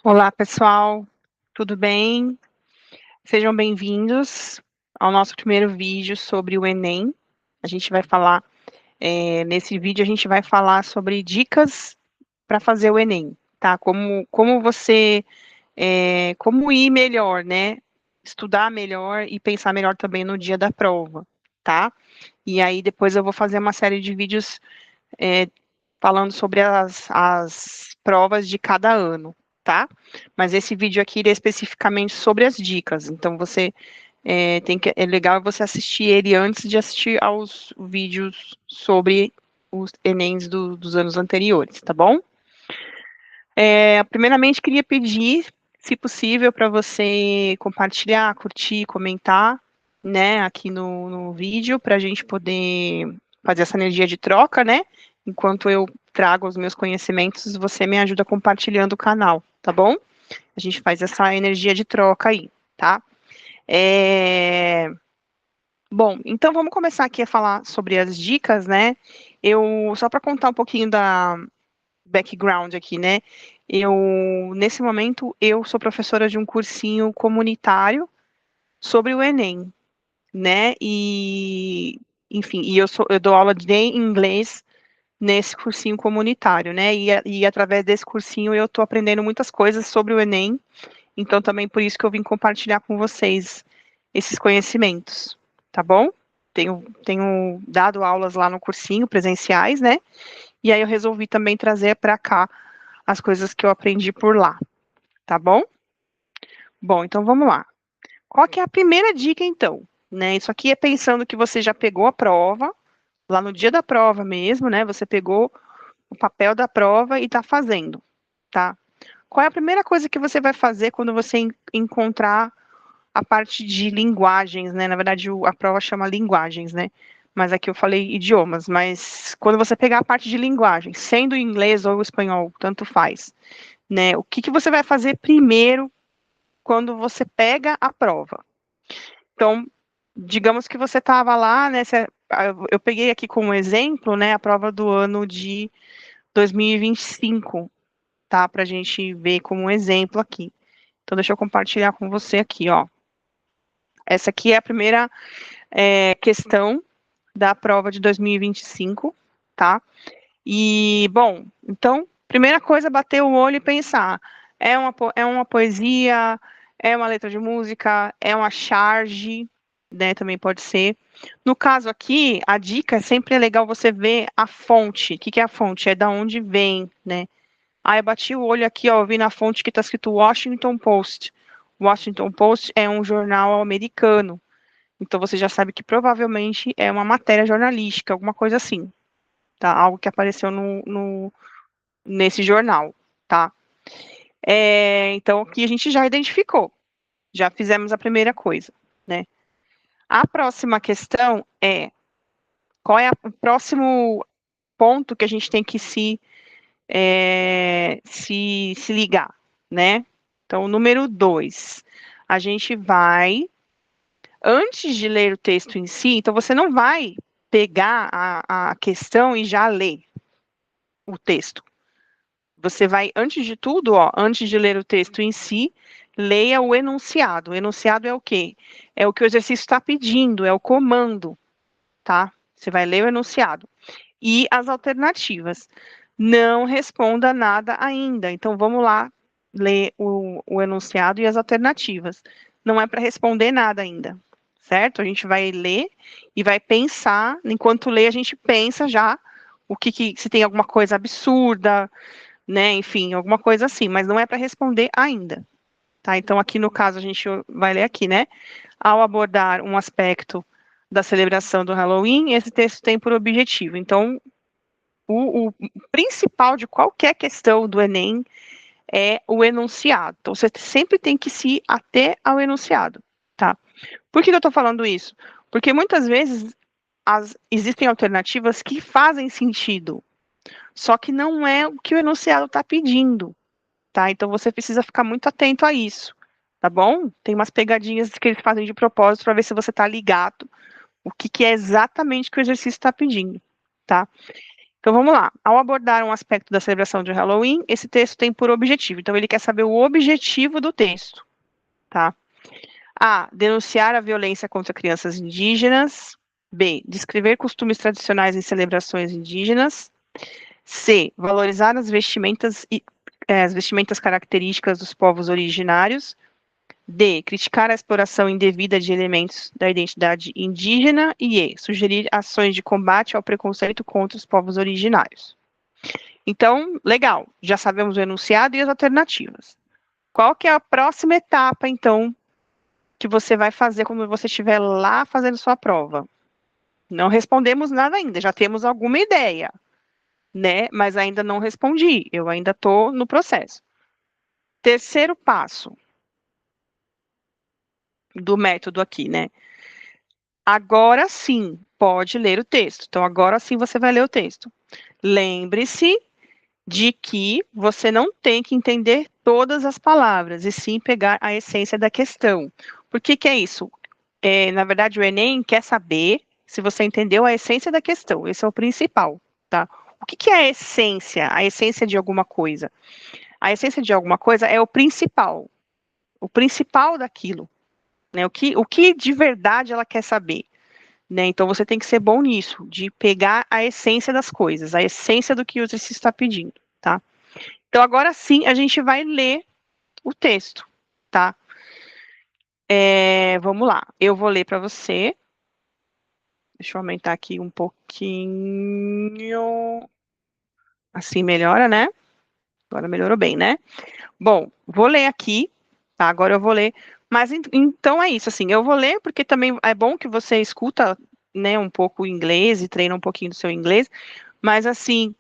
Olá, pessoal, tudo bem? Sejam bem-vindos ao nosso primeiro vídeo sobre o Enem. A gente vai falar, nesse vídeo, a gente vai falar sobre dicas para fazer o Enem, tá? Como você, como ir melhor, né? Estudar melhor e pensar melhor também no dia da prova, tá? E aí depois eu vou fazer uma série de vídeos falando sobre as provas de cada ano, tá? Mas esse vídeo aqui ele é especificamente sobre as dicas, então você é legal você assistir ele antes de assistir aos vídeos sobre os Enems dos anos anteriores, tá bom? Primeiramente, queria pedir, se possível, para você compartilhar, curtir, comentar, né, aqui no vídeo, para a gente poder fazer essa energia de troca, né? Enquanto eu trago os meus conhecimentos, você me ajuda compartilhando o canal, tá bom? A gente faz essa energia de troca aí, tá? Bom, então vamos começar aqui a falar sobre as dicas, né? Só para contar um pouquinho da background aqui, né? Nesse momento, eu sou professora de um cursinho comunitário sobre o Enem, né? Enfim, eu dou aula de inglês nesse cursinho comunitário, né? E através desse cursinho eu estou aprendendo muitas coisas sobre o Enem, então também por isso que eu vim compartilhar com vocês esses conhecimentos, tá bom? Tenho dado aulas lá no cursinho, presenciais, né? E aí eu resolvi também trazer para cá as coisas que eu aprendi por lá, tá bom? Bom, então vamos lá. Qual que é a primeira dica, então? Né, isso aqui é pensando que você já pegou a prova, lá no dia da prova mesmo, né? Você pegou o papel da prova e está fazendo, tá? Qual é a primeira coisa que você vai fazer quando você encontrar a parte de linguagens, né? Na verdade, a prova chama linguagens, né? Mas aqui eu falei idiomas, mas quando você pegar a parte de linguagem, sendo inglês ou espanhol, tanto faz, né? O que você vai fazer primeiro quando você pega a prova? Então, digamos que você estava lá, né? Eu peguei aqui como exemplo, né? A prova do ano de 2025, tá? Para a gente ver como um exemplo aqui. Então, deixa eu compartilhar com você aqui, ó. Essa aqui é a primeira questão da prova de 2025, tá? E, bom, então, primeira coisa, bater o olho e pensar, é uma poesia, é uma letra de música, é uma charge, né, também pode ser. No caso aqui, a dica é sempre legal você ver a fonte. O que que é a fonte? É da onde vem, né? Aí eu bati o olho aqui, ó, eu vi na fonte que está escrito Washington Post. Washington Post é um jornal americano. Então você já sabe que provavelmente é uma matéria jornalística, alguma coisa assim, tá? Algo que apareceu nesse jornal, tá? Então aqui a gente já identificou, já fizemos a primeira coisa, né? A próxima questão é qual é o próximo ponto que a gente tem que se ligar, né? Então, número 2, a gente vai, antes de ler o texto em si, então você não vai pegar a questão e já ler o texto. Você vai, antes de tudo, ó, antes de ler o texto em si, leia o enunciado. O enunciado é o quê? É o que o exercício está pedindo, é o comando, tá? Você vai ler o enunciado. E as alternativas. Não responda nada ainda. Então, vamos lá ler o enunciado e as alternativas. Não é para responder nada ainda, certo? A gente vai ler e vai pensar. Enquanto lê, a gente pensa já se tem alguma coisa absurda, né? Enfim, alguma coisa assim, mas não é para responder ainda, tá? Então, aqui no caso, a gente vai ler aqui, né? Ao abordar um aspecto da celebração do Halloween, esse texto tem por objetivo. Então, o principal de qualquer questão do Enem é o enunciado. Então, você sempre tem que se ater ao enunciado, tá? Por que eu estou falando isso? Porque muitas vezes existem alternativas que fazem sentido, só que não é o que o enunciado está pedindo, tá? Então você precisa ficar muito atento a isso, tá bom? Tem umas pegadinhas que eles fazem de propósito para ver se você está ligado o que é exatamente que o exercício está pedindo, tá? Então vamos lá. Ao abordar um aspecto da celebração de Halloween, esse texto tem por objetivo. Então ele quer saber o objetivo do texto, tá? A. Denunciar a violência contra crianças indígenas. B. Descrever costumes tradicionais em celebrações indígenas. C. Valorizar as vestimentas características dos povos originários. D. Criticar a exploração indevida de elementos da identidade indígena. E E. Sugerir ações de combate ao preconceito contra os povos originários. Então, legal, já sabemos o enunciado e as alternativas. Qual que é a próxima etapa, então, que você vai fazer quando você estiver lá fazendo sua prova? Não respondemos nada ainda, já temos alguma ideia, né? Mas ainda não respondi, eu ainda estou no processo. Terceiro passo do método aqui, né? Agora sim, pode ler o texto. Então, agora sim você vai ler o texto. Lembre-se de que você não tem que entender todas as palavras, e sim pegar a essência da questão. Por que que é isso? Na verdade, o Enem quer saber se você entendeu a essência da questão. Esse é o principal, tá? O que que é a essência? A essência de alguma coisa. A essência de alguma coisa é o principal daquilo, né? O que de verdade ela quer saber, né? Então você tem que ser bom nisso, de pegar a essência das coisas, a essência do que o exercício está pedindo, tá? Então agora sim a gente vai ler o texto, tá? Vamos lá, eu vou ler para você. Deixa eu aumentar aqui um pouquinho. Assim melhora, né? Agora melhorou bem, né? Bom, vou ler aqui, tá? Agora eu vou ler. Mas então é isso, assim, eu vou ler porque também é bom que você escuta, né, um pouco o inglês e treina um pouquinho do seu inglês, mas assim,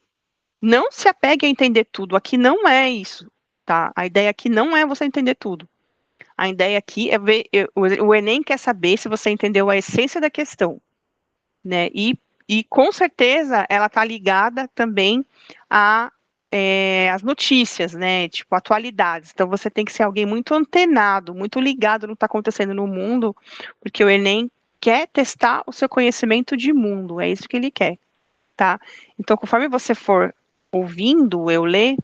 não se apegue a entender tudo. Aqui não é isso, tá? A ideia aqui não é você entender tudo. A ideia aqui é ver, o Enem quer saber se você entendeu a essência da questão, né? E com certeza ela está ligada também a as notícias, né? Tipo, atualidades. Então você tem que ser alguém muito antenado, muito ligado no que está acontecendo no mundo, porque o Enem quer testar o seu conhecimento de mundo, é isso que ele quer, tá? Então, conforme você for ouvindo eu ler,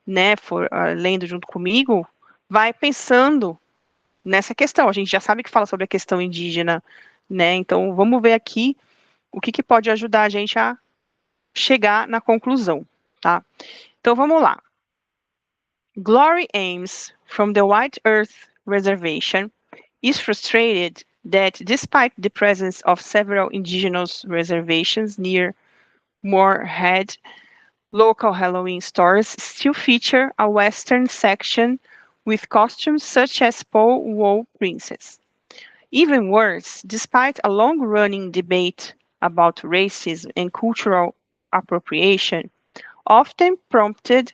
né, for lendo junto comigo, vai pensando nessa questão. A gente já sabe que fala sobre a questão indígena, né? Então, vamos ver aqui o que que pode ajudar a gente a chegar na conclusão, tá? Então vamos lá. Glory Ames, from the White Earth Reservation, is frustrated that despite the presence of several indigenous reservations near Moorhead, local Halloween stores still feature a Western section with costumes such as Paw Wool Princess. Even worse, despite a long-running debate about racism and cultural appropriation, often prompted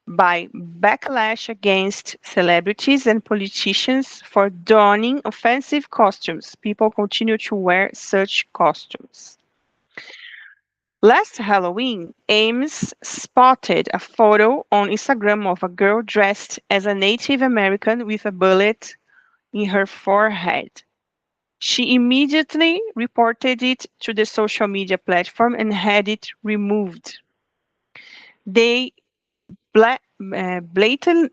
by backlash against celebrities and politicians for donning offensive costumes, people continue to wear such costumes. Last Halloween, Ames spotted a photo on Instagram of a girl dressed as a Native American with a bullet in her forehead. She immediately reported it to the social media platform and had it removed. They blatantly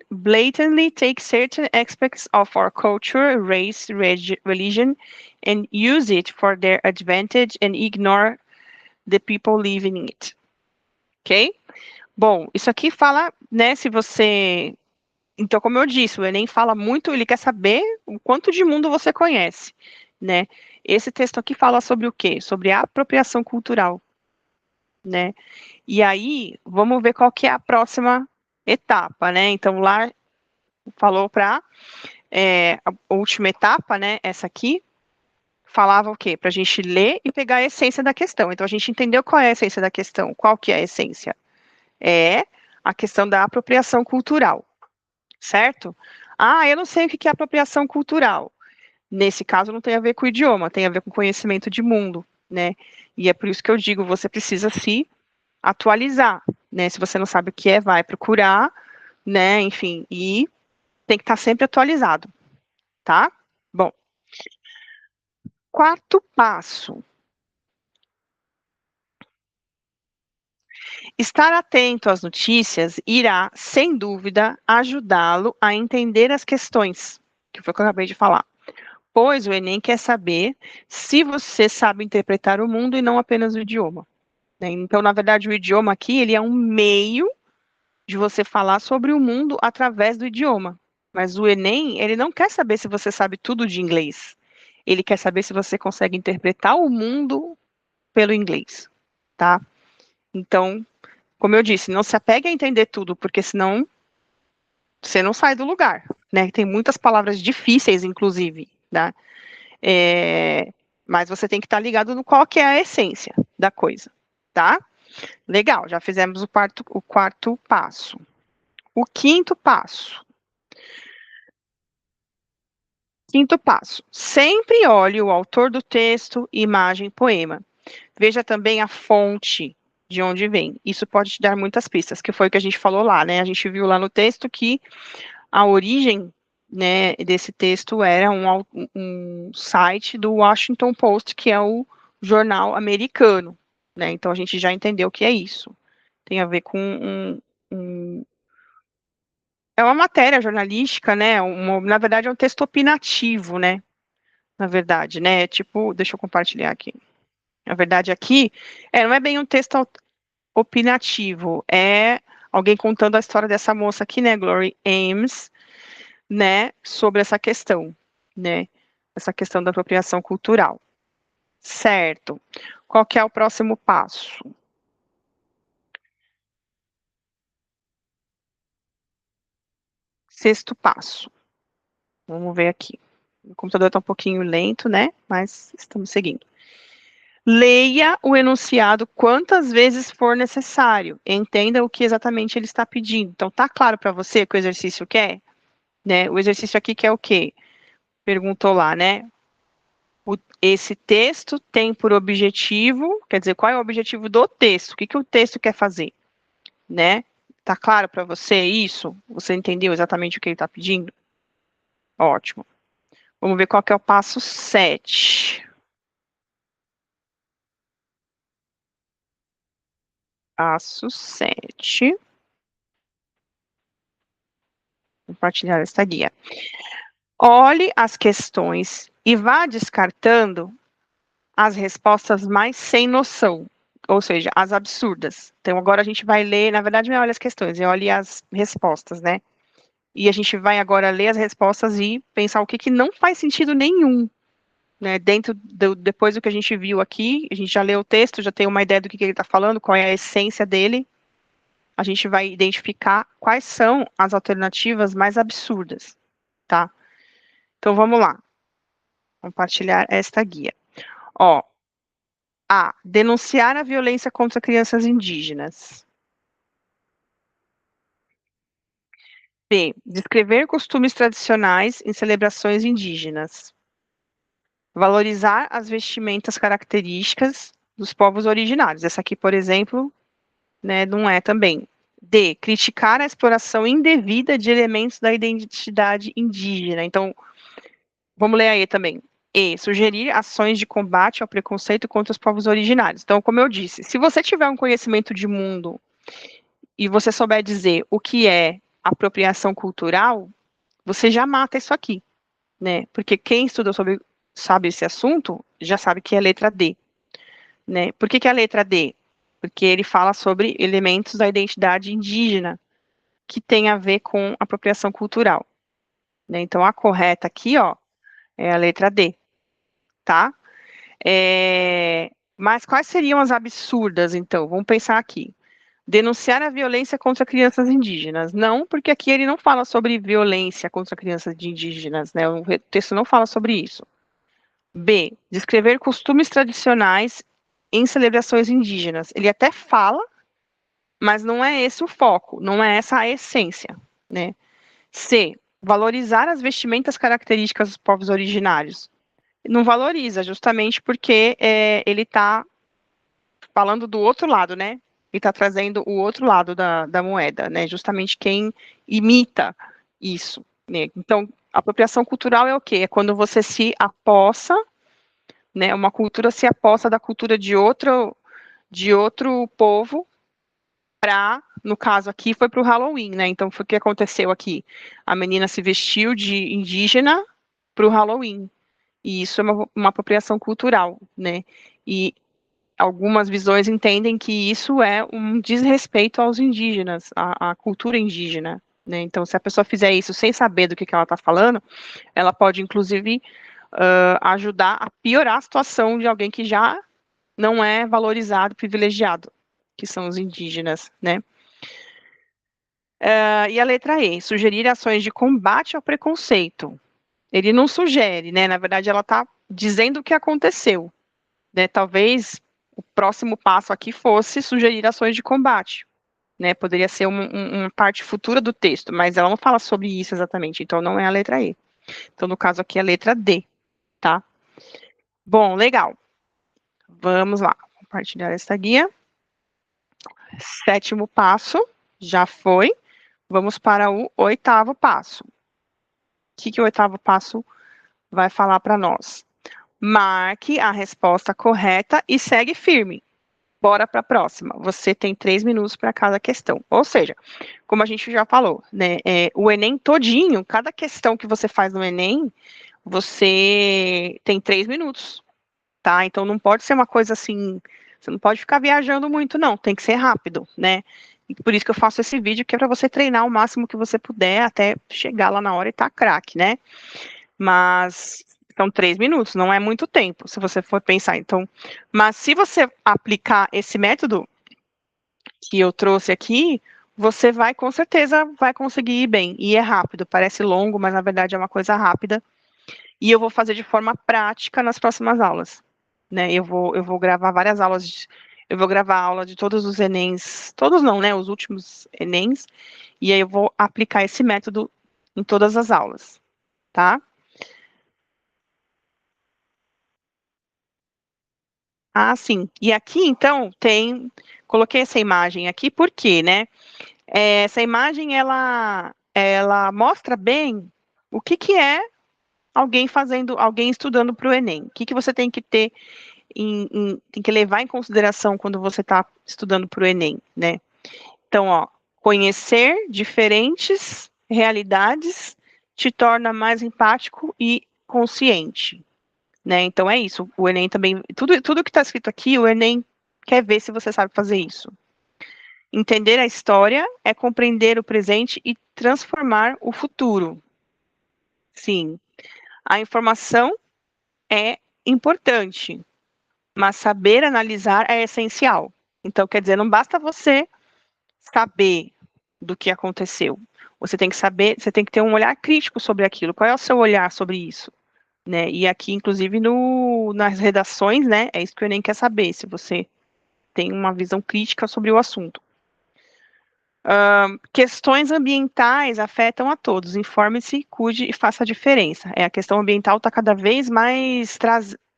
take certain aspects of our culture, race, religion, and use it for their advantage and ignore the people living in it. Ok? Bom, isso aqui fala, né, se você... Então, como eu disse, o Enem fala muito, ele quer saber o quanto de mundo você conhece, né? Esse texto aqui fala sobre o quê? Sobre a apropriação cultural, né? E aí, vamos ver qual que é a próxima etapa, né? Então, lá falou para a última etapa, né? Essa aqui, falava o quê? Para a gente ler e pegar a essência da questão. Então, a gente entendeu qual é a essência da questão. Qual que é a essência? É a questão da apropriação cultural, certo? Ah, eu não sei o que é apropriação cultural. Nesse caso, não tem a ver com o idioma, tem a ver com conhecimento de mundo, né? E é por isso que eu digo, você precisa se atualizar, né? Se você não sabe o que é, vai procurar, né? Enfim, e tem que estar sempre atualizado, tá? Bom, quarto passo. Estar atento às notícias irá, sem dúvida, ajudá-lo a entender as questões, que foi o que eu acabei de falar. Pois o Enem quer saber se você sabe interpretar o mundo e não apenas o idioma, né? Então, na verdade, o idioma aqui, ele é um meio de você falar sobre o mundo através do idioma. Mas o Enem, ele não quer saber se você sabe tudo de inglês. Ele quer saber se você consegue interpretar o mundo pelo inglês, tá? Então, como eu disse, não se apegue a entender tudo, porque senão você não sai do lugar, né? Tem muitas palavras difíceis, inclusive, tá? Mas você tem que estar ligado no qual que é a essência da coisa, tá? Legal, já fizemos o quarto passo. O quinto passo. Quinto passo. Sempre olhe o autor do texto, imagem, poema. Veja também a fonte de onde vem. Isso pode te dar muitas pistas, que foi o que a gente falou lá, né? A gente viu lá no texto que a origem, né, desse texto era um site do Washington Post, que é o jornal americano, né? Então a gente já entendeu o que é isso. Tem a ver com é uma matéria jornalística, né? Na verdade, é um texto opinativo, né? Na verdade, né? Tipo, deixa eu compartilhar aqui. Na verdade, aqui, não é bem um texto opinativo, é alguém contando a história dessa moça aqui, né? Glory Ames, né? Sobre essa questão, né? Essa questão da apropriação cultural. Certo. Qual que é o próximo passo? Sexto passo. Vamos ver aqui. O computador está um pouquinho lento, né? Mas estamos seguindo. Leia o enunciado quantas vezes for necessário. Entenda o que exatamente ele está pedindo. Então, tá claro para você o que o exercício quer? Né? O exercício aqui quer o quê? Perguntou lá, né? Esse texto tem por objetivo, quer dizer, qual é o objetivo do texto? O que, que o texto quer fazer? Né? Tá claro para você isso? Você entendeu exatamente o que ele está pedindo? Ótimo. Vamos ver qual que é o passo 7. Passo 7. Compartilhar esta guia. Olhe as questões e vá descartando as respostas mais sem noção, ou seja, as absurdas. Então, agora a gente vai ler, na verdade, não é olhe as questões, é olhe as respostas, né? E a gente vai agora ler as respostas e pensar o que, que não faz sentido nenhum, né? Depois do que a gente viu aqui, a gente já leu o texto, já tem uma ideia do que ele está falando, qual é a essência dele. A gente vai identificar quais são as alternativas mais absurdas, tá? Então, vamos lá. Compartilhar esta guia. Ó, A. Denunciar a violência contra crianças indígenas. B. Descrever costumes tradicionais em celebrações indígenas. Valorizar as vestimentas características dos povos originários. Essa aqui, por exemplo, né, não é também. D. Criticar a exploração indevida de elementos da identidade indígena. Então, vamos ler aí também. E. Sugerir ações de combate ao preconceito contra os povos originários. Então, como eu disse, se você tiver um conhecimento de mundo e você souber dizer o que é apropriação cultural, você já mata isso aqui, né? Porque quem estuda sobre, sabe esse assunto já sabe que é a letra D, né? Por que, que é a letra D? Porque ele fala sobre elementos da identidade indígena que tem a ver com apropriação cultural, né? Então, a correta aqui, ó, é a letra D, tá? Mas quais seriam as absurdas, então? Vamos pensar aqui. Denunciar a violência contra crianças indígenas. Não, porque aqui ele não fala sobre violência contra crianças indígenas, né? O texto não fala sobre isso. B. Descrever costumes tradicionais em celebrações indígenas. Ele até fala, mas não é esse o foco, não é essa a essência, né? C. Valorizar as vestimentas características dos povos originários. Não valoriza, justamente porque ele está falando do outro lado, né? E está trazendo o outro lado da moeda, né? Justamente quem imita isso, né? Então, apropriação cultural é o quê? É quando você se apossa, né? Uma cultura se apossa da cultura de outro povo, no caso aqui, foi para o Halloween, né? Então, foi o que aconteceu aqui. A menina se vestiu de indígena para o Halloween. E isso é uma apropriação cultural, né? E algumas visões entendem que isso é um desrespeito aos indígenas, à cultura indígena, né? Então, se a pessoa fizer isso sem saber do que ela está falando, ela pode, inclusive, ajudar a piorar a situação de alguém que já não é valorizado, privilegiado, que são os indígenas, né? E a letra E, sugerir ações de combate ao preconceito. Ele não sugere, né? Na verdade, ela está dizendo o que aconteceu, né? Talvez o próximo passo aqui fosse sugerir ações de combate, né? Poderia ser uma parte futura do texto, mas ela não fala sobre isso exatamente, então não é a letra E. Então, no caso aqui, é a letra D, tá? Bom, legal. Vamos lá, compartilhar essa guia. 7º passo, já foi. Vamos para o 8º passo. O que o 8º passo vai falar para nós? Marque a resposta correta e segue firme. Bora para a próxima. Você tem 3 minutos para cada questão. Ou seja, como a gente já falou, né? O Enem todinho, cada questão que você faz no Enem, você tem 3 minutos, tá? Então não pode ser uma coisa assim, você não pode ficar viajando muito, não. Tem que ser rápido, né? E por isso que eu faço esse vídeo, que é para você treinar o máximo que você puder até chegar lá na hora e tá craque, né? Mas são 3 minutos, não é muito tempo, se você for pensar. Então, mas se você aplicar esse método que eu trouxe aqui, você vai, com certeza, vai conseguir ir bem. E é rápido, parece longo, mas na verdade é uma coisa rápida. E eu vou fazer de forma prática nas próximas aulas, né? Eu vou gravar várias aulas, eu vou gravar a aula de todos os Enems, todos não, né? Os últimos Enems, e aí eu vou aplicar esse método em todas as aulas, tá? Ah, sim. E aqui, então, coloquei essa imagem aqui, por quê, né? Essa imagem, ela mostra bem o que é alguém estudando para o Enem. O que você tem que ter, tem que levar em consideração quando você está estudando para o Enem, né? Então, ó, conhecer diferentes realidades te torna mais empático e consciente, né? Então é isso. O Enem também, tudo que está escrito aqui, o Enem quer ver se você sabe fazer isso. Entender a história é compreender o presente e transformar o futuro. Sim, a informação é importante, mas saber analisar é essencial. Então, quer dizer, não basta você saber do que aconteceu. Você tem que saber, você tem que ter um olhar crítico sobre aquilo. Qual é o seu olhar sobre isso? Né? E aqui, inclusive, nas redações, né, é isso que o Enem quer saber, se você tem uma visão crítica sobre o assunto. Questões ambientais afetam a todos. Informe-se, cuide e faça a diferença. A questão ambiental está cada vez mais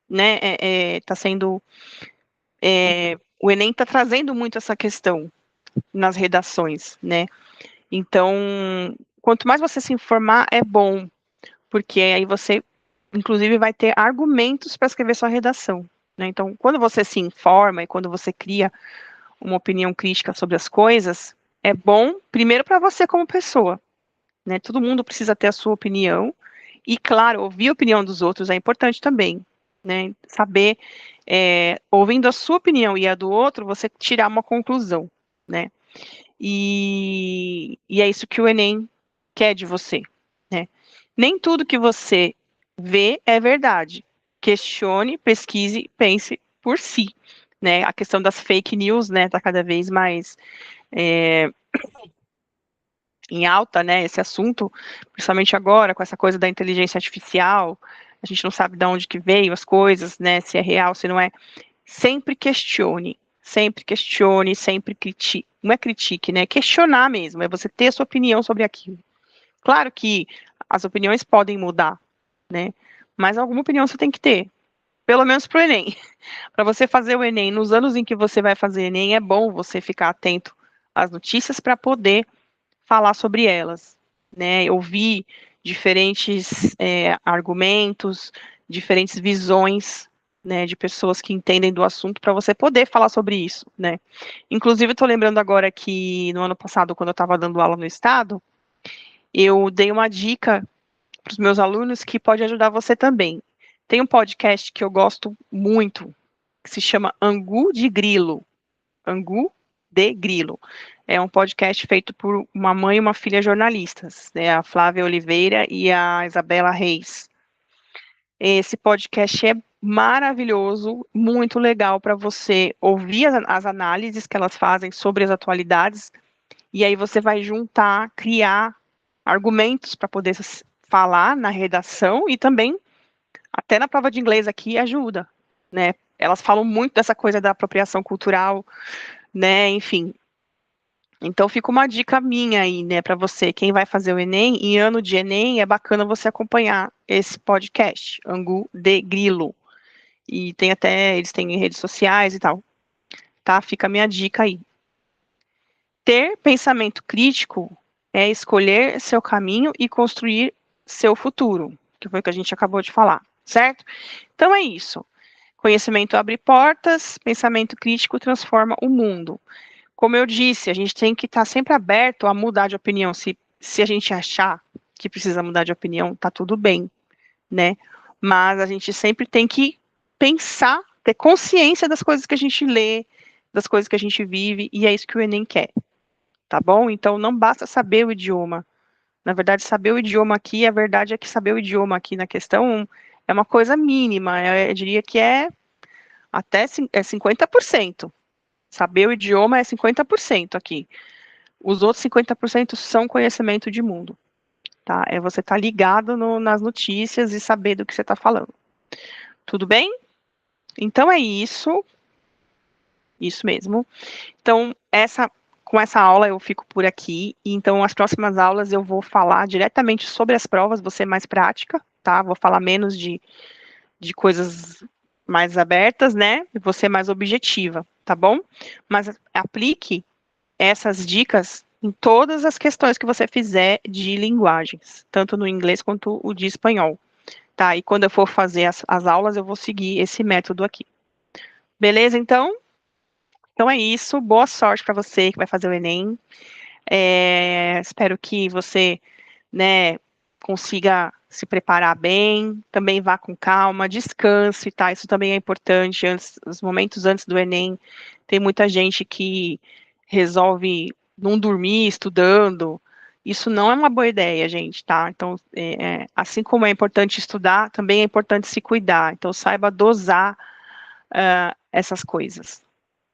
né? Tá sendo. O Enem está trazendo muito essa questão nas redações, né? Então, quanto mais você se informar, é bom, porque aí você, inclusive, vai ter argumentos para escrever sua redação. Né? Então, quando você se informa e quando você cria uma opinião crítica sobre as coisas, é bom, primeiro, para você como pessoa. Né? Todo mundo precisa ter a sua opinião. E, claro, ouvir a opinião dos outros é importante também. Né? Saber, ouvindo a sua opinião e a do outro, você tirar uma conclusão. Né? E é isso que o Enem quer de você. Né? Nem tudo que você vê é verdade. Questione, pesquise, pense por si. Né? A questão das fake news, né, está cada vez mais em alta, né, esse assunto, principalmente agora, com essa coisa da inteligência artificial, a gente não sabe de onde que veio as coisas, né, se é real, se não é. Sempre questione, sempre critique, não é critique, né, é questionar mesmo, é você ter a sua opinião sobre aquilo. Claro que as opiniões podem mudar, né, mas alguma opinião você tem que ter, pelo menos para o Enem. Para você fazer o Enem, nos anos em que você vai fazer Enem, é bom você ficar atento às notícias para poder falar sobre elas, né? Ouvir diferentes argumentos, diferentes visões, né, de pessoas que entendem do assunto para você poder falar sobre isso, né. Inclusive, estou lembrando agora que no ano passado, quando eu estava dando aula no estado, eu dei uma dica para os meus alunos que pode ajudar você também. Tem um podcast que eu gosto muito, que se chama Angu de Grilo. Angu de Grilo. É um podcast feito por uma mãe e uma filha jornalistas, né, a Flávia Oliveira e a Isabela Reis. Esse podcast é maravilhoso, muito legal para você ouvir as análises que elas fazem sobre as atualidades, e aí você vai juntar, criar argumentos para poder falar na redação e também até na prova de inglês aqui ajuda, né? Elas falam muito dessa coisa da apropriação cultural, né? Enfim. Então fica uma dica minha aí, né, para você, quem vai fazer o Enem, em ano de Enem, é bacana você acompanhar esse podcast, Angu de Grilo. E tem até, eles têm redes sociais e tal, tá? Fica a minha dica aí. Ter pensamento crítico é escolher seu caminho e construir seu futuro, que foi o que a gente acabou de falar, certo? Então é isso. Conhecimento abre portas, pensamento crítico transforma o mundo. Como eu disse, a gente tem que estar sempre aberto a mudar de opinião. Se a gente achar que precisa mudar de opinião, tá tudo bem, né? Mas a gente sempre tem que pensar, ter consciência das coisas que a gente lê, das coisas que a gente vive, e é isso que o Enem quer, tá bom? Então não basta saber o idioma. Na verdade, saber o idioma aqui, a verdade é que saber o idioma aqui na questão é uma coisa mínima, eu diria que é até 50%. Saber o idioma é 50% aqui. Os outros 50% são conhecimento de mundo, tá? É você estar ligado nas notícias e saber do que você está falando. Tudo bem? Então é isso mesmo. Então, com essa aula eu fico por aqui, e então as próximas aulas eu vou falar diretamente sobre as provas, vou ser mais prática, tá? Vou falar menos de coisas mais abertas, né? E vou ser mais objetiva, tá bom? Mas aplique essas dicas em todas as questões que você fizer de linguagens, tanto no inglês quanto o de espanhol, tá? E quando eu for fazer as aulas, eu vou seguir esse método aqui. Beleza, então? Então é isso. Boa sorte para você que vai fazer o Enem. Espero que você, né, consiga se preparar bem, também vá com calma, descanse, tá? Isso também é importante. Os momentos antes do Enem, tem muita gente que resolve não dormir estudando. Isso não é uma boa ideia, gente, tá? Então, assim como é importante estudar, também é importante se cuidar. Então, saiba dosar essas coisas,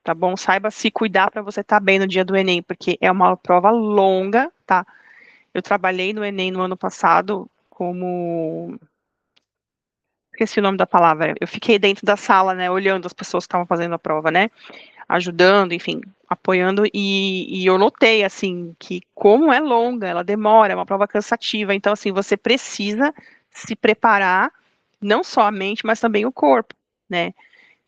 tá bom? Saiba se cuidar para você estar bem no dia do Enem, porque é uma prova longa, tá? Eu trabalhei no Enem no ano passado como... Esqueci o nome da palavra. Eu fiquei dentro da sala, né, olhando as pessoas que estavam fazendo a prova, né? Ajudando, enfim, apoiando, e eu notei, assim, que como é longa, ela demora, é uma prova cansativa, então, assim, você precisa se preparar, não só a mente, mas também o corpo, né?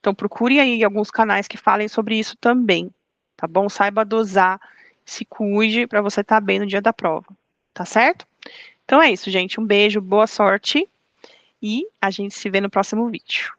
Então, procure aí alguns canais que falem sobre isso também, tá bom? Saiba dosar, se cuide para você estar bem no dia da prova, tá certo? Então é isso, gente. Um beijo, boa sorte e a gente se vê no próximo vídeo.